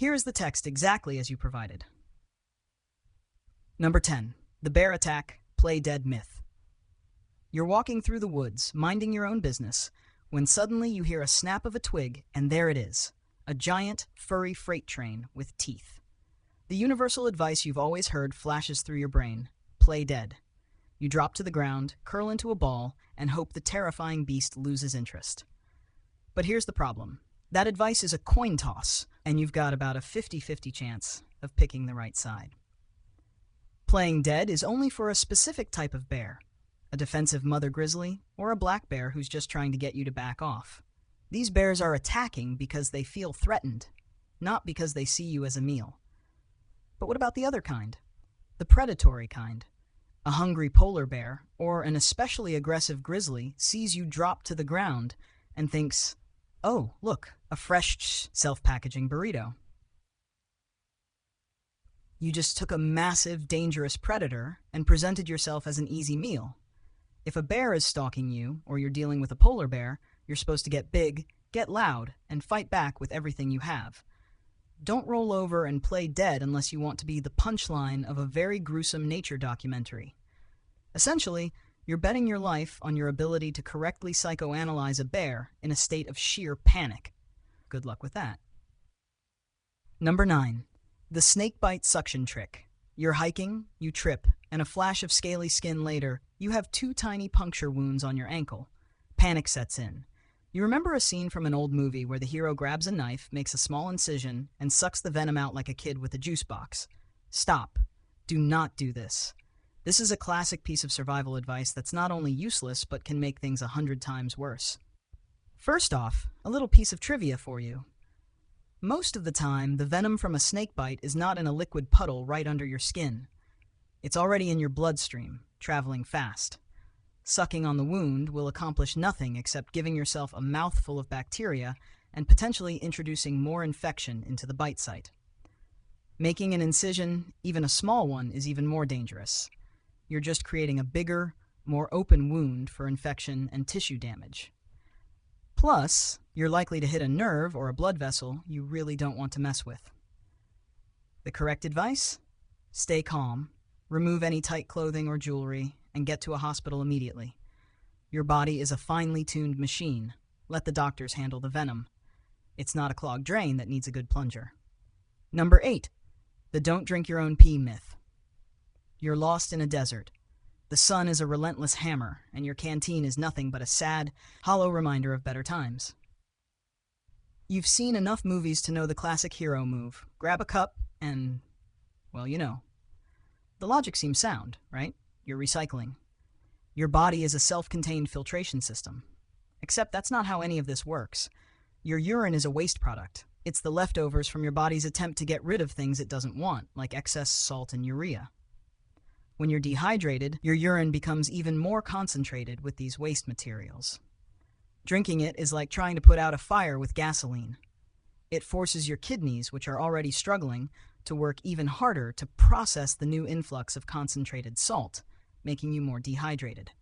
Here is the text exactly as you provided. Number 10. The bear attack, play dead myth. You're walking through the woods, minding your own business, when suddenly you hear a snap of a twig, and there it is, a giant, furry freight train with teeth. The universal advice you've always heard flashes through your brain: play dead. You drop to the ground, curl into a ball, and hope the terrifying beast loses interest. But here's the problem. That advice is a coin toss, and you've got about a 50-50 chance of picking the right side. Playing dead is only for a specific type of bear, a defensive mother grizzly, or a black bear who's just trying to get you to back off. These bears are attacking because they feel threatened, not because they see you as a meal. But what about the other kind? The predatory kind. A hungry polar bear, or an especially aggressive grizzly, sees you drop to the ground and thinks, "Oh, look, a fresh self-packaging burrito." You just took a massive, dangerous predator and presented yourself as an easy meal. If a bear is stalking you, or you're dealing with a polar bear, you're supposed to get big, get loud, and fight back with everything you have. Don't roll over and play dead unless you want to be the punchline of a very gruesome nature documentary. Essentially, you're betting your life on your ability to correctly psychoanalyze a bear in a state of sheer panic. Good luck with that. Number 9. The snakebite suction trick. You're hiking, you trip, and a flash of scaly skin later, you have 2 tiny puncture wounds on your ankle. Panic sets in. You remember a scene from an old movie where the hero grabs a knife, makes a small incision, and sucks the venom out like a kid with a juice box. Stop. Do not do this. This is a classic piece of survival advice that's not only useless, but can make things 100 times worse. First off, a little piece of trivia for you. Most of the time, the venom from a snakebite is not in a liquid puddle right under your skin. It's already in your bloodstream, traveling fast. Sucking on the wound will accomplish nothing except giving yourself a mouthful of bacteria and potentially introducing more infection into the bite site. Making an incision, even a small one, is even more dangerous. You're just creating a bigger, more open wound for infection and tissue damage. Plus, you're likely to hit a nerve or a blood vessel you really don't want to mess with. The correct advice? Stay calm, remove any tight clothing or jewelry, and get to a hospital immediately. Your body is a finely tuned machine. Let the doctors handle the venom. It's not a clogged drain that needs a good plunger. Number 8. The don't drink your own pee myth. You're lost in a desert. The sun is a relentless hammer, and your canteen is nothing but a sad, hollow reminder of better times. You've seen enough movies to know the classic hero move. Grab a cup and, well, you know. The logic seems sound, right? You're recycling. Your body is a self-contained filtration system. Except that's not how any of this works. Your urine is a waste product. It's the leftovers from your body's attempt to get rid of things it doesn't want, like excess salt and urea. When you're dehydrated, your urine becomes even more concentrated with these waste materials. Drinking it is like trying to put out a fire with gasoline. It forces your kidneys, which are already struggling, to work even harder to process the new influx of concentrated salt, making you more dehydrated.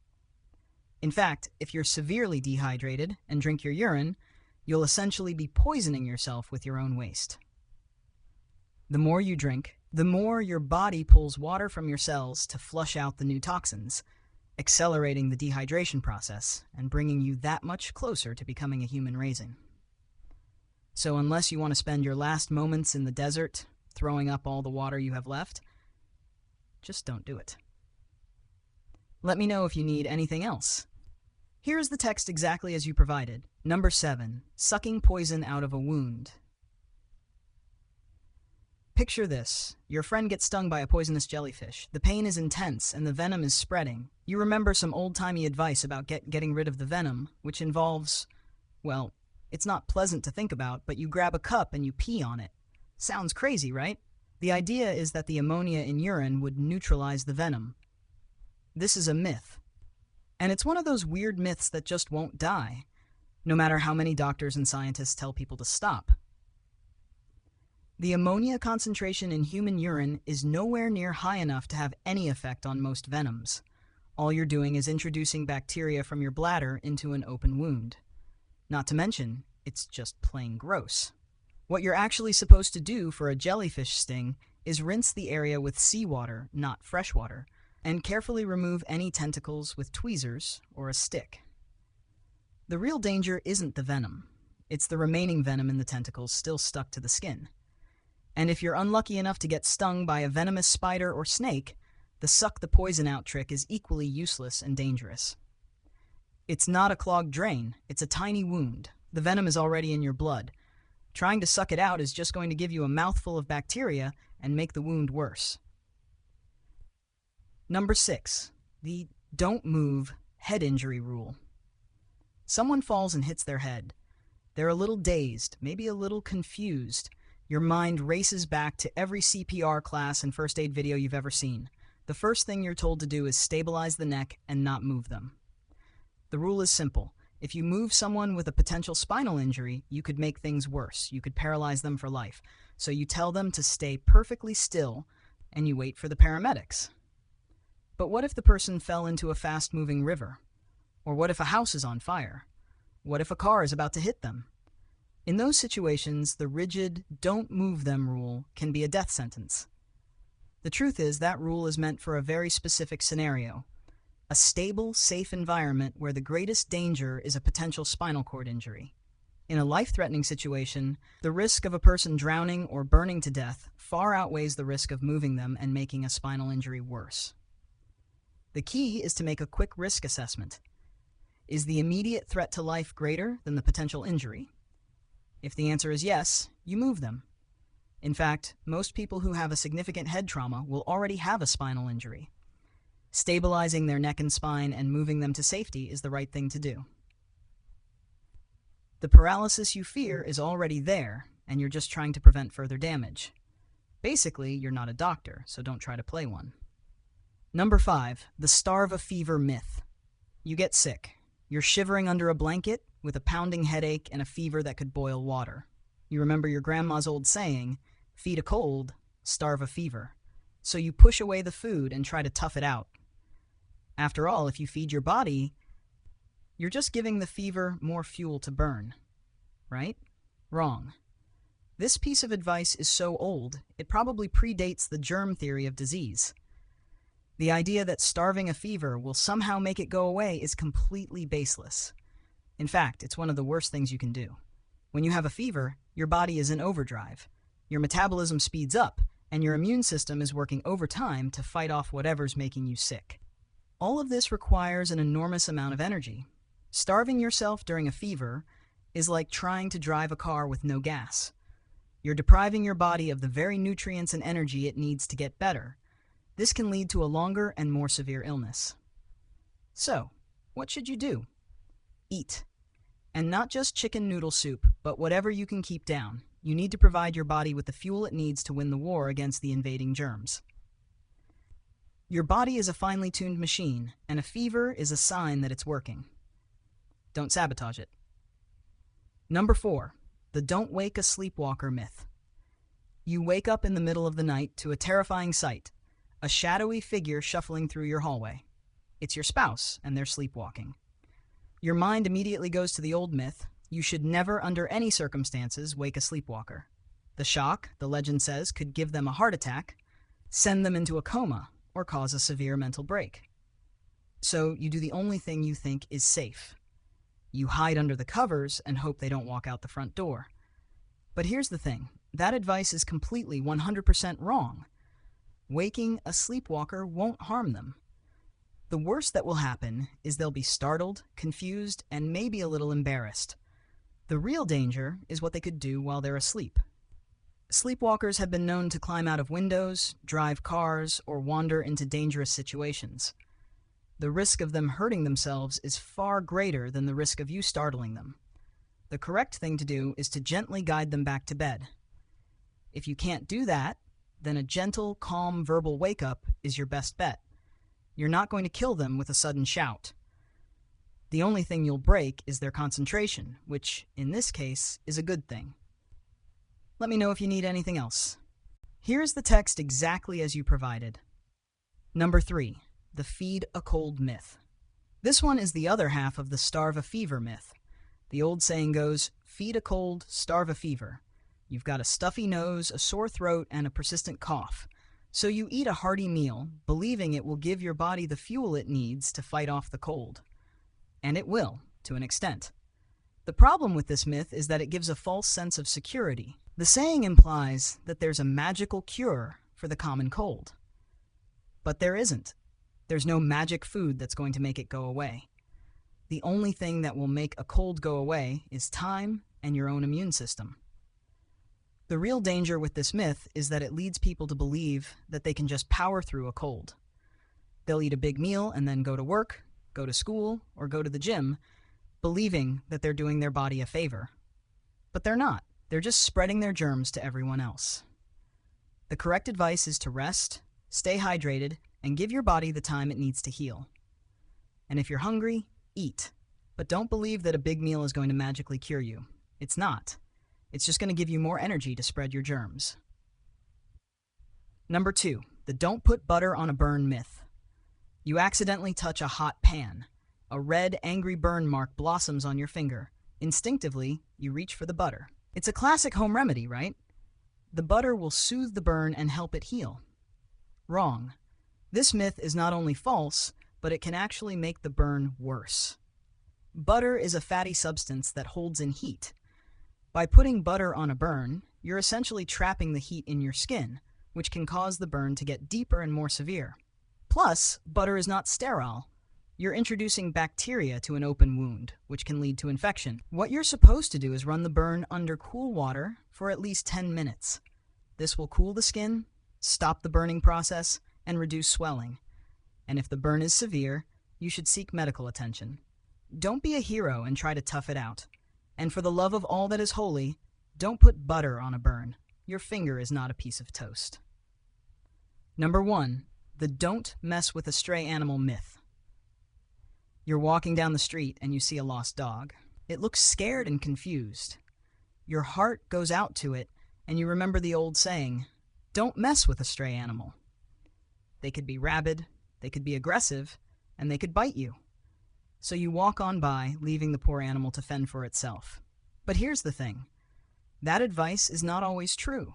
In fact, if you're severely dehydrated and drink your urine, you'll essentially be poisoning yourself with your own waste. The more you drink, the more your body pulls water from your cells to flush out the new toxins, accelerating the dehydration process and bringing you that much closer to becoming a human raisin. So unless you want to spend your last moments in the desert throwing up all the water you have left, just don't do it. Let me know if you need anything else. Here is the text exactly as you provided. Number 7, sucking poison out of a wound. Picture this. Your friend gets stung by a poisonous jellyfish. The pain is intense and the venom is spreading. You remember some old-timey advice about getting rid of the venom, which involves, well, it's not pleasant to think about, but you grab a cup and you pee on it. Sounds crazy, right? The idea is that the ammonia in urine would neutralize the venom. This is a myth. And it's one of those weird myths that just won't die, no matter how many doctors and scientists tell people to stop. The ammonia concentration in human urine is nowhere near high enough to have any effect on most venoms. All you're doing is introducing bacteria from your bladder into an open wound. Not to mention, it's just plain gross. What you're actually supposed to do for a jellyfish sting is rinse the area with seawater, not fresh water, and carefully remove any tentacles with tweezers or a stick. The real danger isn't the venom. It's the remaining venom in the tentacles still stuck to the skin. And if you're unlucky enough to get stung by a venomous spider or snake, the suck the poison out trick is equally useless and dangerous. It's not a clogged drain, it's a tiny wound. The venom is already in your blood. Trying to suck it out is just going to give you a mouthful of bacteria and make the wound worse. Number 6, the don't move head injury rule. Someone falls and hits their head. They're a little dazed, maybe a little confused. Your mind races back to every CPR class and first aid video you've ever seen. The first thing you're told to do is stabilize the neck and not move them. The rule is simple. If you move someone with a potential spinal injury, you could make things worse. You could paralyze them for life. So you tell them to stay perfectly still and you wait for the paramedics. But what if the person fell into a fast-moving river? Or what if a house is on fire? What if a car is about to hit them? In those situations, the rigid "don't move them" rule can be a death sentence. The truth is that rule is meant for a very specific scenario. A stable, safe environment where the greatest danger is a potential spinal cord injury. In a life-threatening situation, the risk of a person drowning or burning to death far outweighs the risk of moving them and making a spinal injury worse. The key is to make a quick risk assessment. Is the immediate threat to life greater than the potential injury? If the answer is yes, you move them. In fact, most people who have a significant head trauma will already have a spinal injury. Stabilizing their neck and spine and moving them to safety is the right thing to do. The paralysis you fear is already there, and you're just trying to prevent further damage. Basically, you're not a doctor, so don't try to play one. Number 5, the starve a fever myth. You get sick. You're shivering under a blanket with a pounding headache and a fever that could boil water. You remember your grandma's old saying, feed a cold, starve a fever. So you push away the food and try to tough it out. After all, if you feed your body, you're just giving the fever more fuel to burn, right? Wrong. This piece of advice is so old, it probably predates the germ theory of disease. The idea that starving a fever will somehow make it go away is completely baseless. In fact, it's one of the worst things you can do. When you have a fever, your body is in overdrive. Your metabolism speeds up, and your immune system is working overtime to fight off whatever's making you sick. All of this requires an enormous amount of energy. Starving yourself during a fever is like trying to drive a car with no gas. You're depriving your body of the very nutrients and energy it needs to get better. This can lead to a longer and more severe illness. So, what should you do? Eat. And not just chicken noodle soup, but whatever you can keep down. You need to provide your body with the fuel it needs to win the war against the invading germs. Your body is a finely tuned machine, and a fever is a sign that it's working. Don't sabotage it. Number 4, the don't wake a sleepwalker myth. You wake up in the middle of the night to a terrifying sight, a shadowy figure shuffling through your hallway. It's your spouse, and they're sleepwalking. Your mind immediately goes to the old myth, you should never under any circumstances wake a sleepwalker. The shock, the legend says, could give them a heart attack, send them into a coma, or cause a severe mental break. So you do the only thing you think is safe. You hide under the covers and hope they don't walk out the front door. But here's the thing, that advice is completely 100% wrong. Waking a sleepwalker won't harm them. The worst that will happen is they'll be startled, confused, and maybe a little embarrassed. The real danger is what they could do while they're asleep. Sleepwalkers have been known to climb out of windows, drive cars, or wander into dangerous situations. The risk of them hurting themselves is far greater than the risk of you startling them. The correct thing to do is to gently guide them back to bed. If you can't do that, then a gentle, calm verbal wake-up is your best bet. You're not going to kill them with a sudden shout. The only thing you'll break is their concentration, which, in this case, is a good thing. Let me know if you need anything else. Here's the text exactly as you provided. Number 3, the feed a cold myth. This one is the other half of the starve a fever myth. The old saying goes, feed a cold, starve a fever. You've got a stuffy nose, a sore throat, and a persistent cough. So you eat a hearty meal, believing it will give your body the fuel it needs to fight off the cold. And it will, to an extent. The problem with this myth is that it gives a false sense of security. The saying implies that there's a magical cure for the common cold. But there isn't. There's no magic food that's going to make it go away. The only thing that will make a cold go away is time and your own immune system. The real danger with this myth is that it leads people to believe that they can just power through a cold. They'll eat a big meal and then go to work, go to school, or go to the gym, believing that they're doing their body a favor. But they're not. They're just spreading their germs to everyone else. The correct advice is to rest, stay hydrated, and give your body the time it needs to heal. And if you're hungry, eat. But don't believe that a big meal is going to magically cure you. It's not. It's just going to give you more energy to spread your germs. Number 2, the don't put butter on a burn myth. You accidentally touch a hot pan. A red, angry burn mark blossoms on your finger. Instinctively, you reach for the butter. It's a classic home remedy, right? The butter will soothe the burn and help it heal. Wrong. This myth is not only false, but it can actually make the burn worse. Butter is a fatty substance that holds in heat. By putting butter on a burn, you're essentially trapping the heat in your skin, which can cause the burn to get deeper and more severe. Plus, butter is not sterile. You're introducing bacteria to an open wound, which can lead to infection. What you're supposed to do is run the burn under cool water for at least 10 minutes. This will cool the skin, stop the burning process, and reduce swelling. And if the burn is severe, you should seek medical attention. Don't be a hero and try to tough it out. And for the love of all that is holy, don't put butter on a burn. Your finger is not a piece of toast. Number 1, the don't mess with a stray animal myth. You're walking down the street and you see a lost dog. It looks scared and confused. Your heart goes out to it, and you remember the old saying, don't mess with a stray animal. They could be rabid, they could be aggressive, and they could bite you. So you walk on by, leaving the poor animal to fend for itself. But here's the thing. That advice is not always true.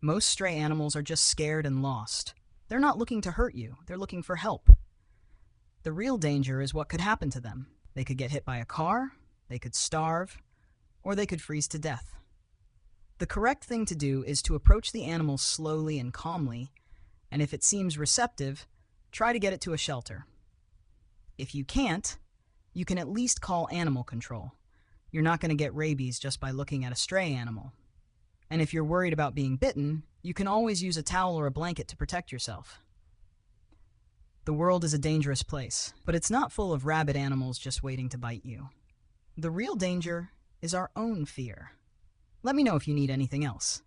Most stray animals are just scared and lost. They're not looking to hurt you, they're looking for help. The real danger is what could happen to them. They could get hit by a car, they could starve, or they could freeze to death. The correct thing to do is to approach the animal slowly and calmly, and if it seems receptive, try to get it to a shelter. If you can't, you can at least call animal control. You're not going to get rabies just by looking at a stray animal. And if you're worried about being bitten, you can always use a towel or a blanket to protect yourself. The world is a dangerous place, but it's not full of rabid animals just waiting to bite you. The real danger is our own fear. Let me know if you need anything else.